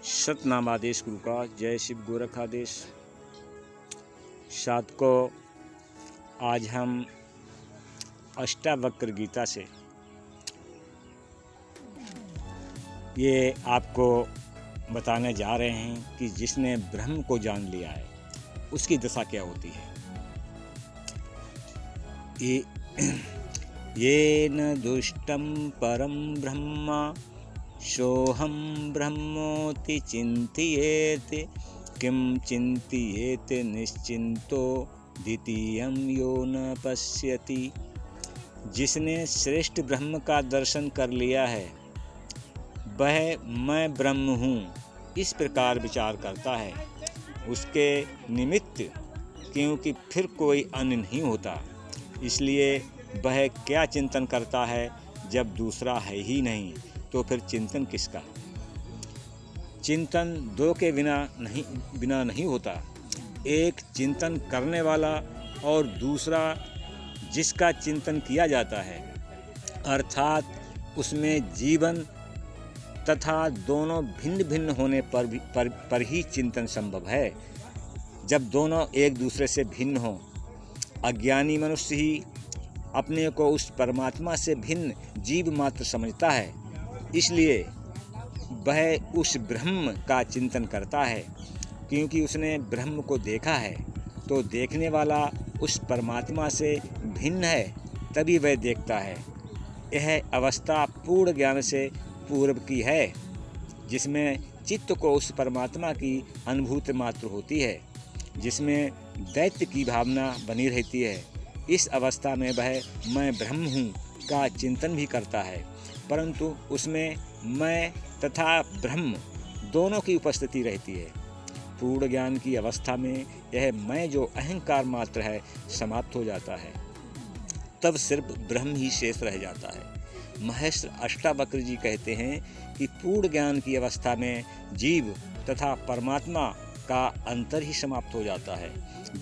सतनाम आदेश गुरु का। जय शिव गोरखादेश। साथ को आज हम अष्टावक्र गीता से ये आपको बताने जा रहे हैं कि जिसने ब्रह्म को जान लिया है उसकी दशा क्या होती है। ये न दुष्टम परम ब्रह्म सोहम ब्रह्मोति चिंतयेत किम चिंतयेत निश्चिंतो द्वितीयं यो न पश्यति। जिसने श्रेष्ठ ब्रह्म का दर्शन कर लिया है वह मैं ब्रह्म हूँ इस प्रकार विचार करता है। उसके निमित्त क्योंकि फिर कोई अन्य नहीं होता, इसलिए वह क्या चिंतन करता है जब दूसरा है ही नहीं, तो फिर चिंतन किसका। चिंतन दो के बिना नहीं होता। एक चिंतन करने वाला और दूसरा जिसका चिंतन किया जाता है, अर्थात उसमें जीवन तथा दोनों भिन्न भिन्न होने पर ही चिंतन संभव है। जब दोनों एक दूसरे से भिन्न हों, अज्ञानी मनुष्य ही अपने को उस परमात्मा से भिन्न जीव मात्र समझता है, इसलिए वह उस ब्रह्म का चिंतन करता है। क्योंकि उसने ब्रह्म को देखा है, तो देखने वाला उस परमात्मा से भिन्न है, तभी वह देखता है। यह अवस्था पूर्ण ज्ञान से पूर्व की है, जिसमें चित्त को उस परमात्मा की अनुभूति मात्र होती है, जिसमें दैत्य की भावना बनी रहती है। इस अवस्था में वह मैं ब्रह्म हूँ का चिंतन भी करता है, परंतु उसमें मैं तथा ब्रह्म दोनों की उपस्थिति रहती है। पूर्ण ज्ञान की अवस्था में यह मैं जो अहंकार मात्र है समाप्त हो जाता है, तब सिर्फ ब्रह्म ही शेष रह जाता है। महर्षि अष्टावक्र जी कहते हैं कि पूर्ण ज्ञान की अवस्था में जीव तथा परमात्मा का अंतर ही समाप्त हो जाता है,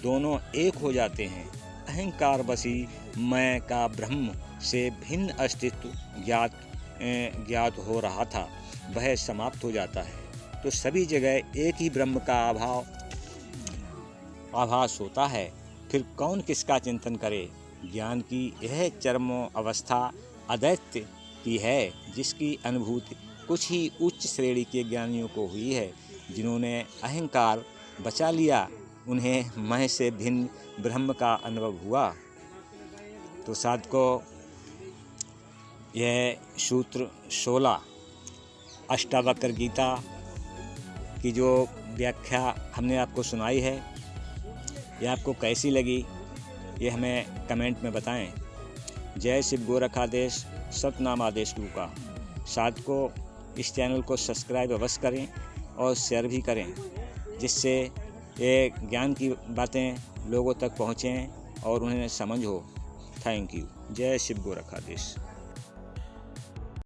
दोनों एक हो जाते हैं। अहंकार बसी मैं का ब्रह्म से भिन्न अस्तित्व ज्ञात हो रहा था, वह समाप्त हो जाता है। तो सभी जगह एक ही ब्रह्म का आभास होता है, फिर कौन किसका चिंतन करे। ज्ञान की यह चरम अवस्था अद्वैत की है, जिसकी अनुभूति कुछ ही उच्च श्रेणी के ज्ञानियों को हुई है। जिन्होंने अहंकार बचा लिया, उन्हें मैं से भिन्न ब्रह्म का अनुभव हुआ। तो साधकों, यह सूत्र 16 अष्टावक्र गीता की जो व्याख्या हमने आपको सुनाई है, यह आपको कैसी लगी ये हमें कमेंट में बताएं। जय शिव गोरखादेश। सतनाम आदेश गुरु का। साधकों, इस चैनल को सब्सक्राइब अवश्य करें और शेयर भी करें, जिससे ये ज्ञान की बातें लोगों तक पहुँचें और उन्हें समझ हो। Thank you. जय शिव गोरखादेश।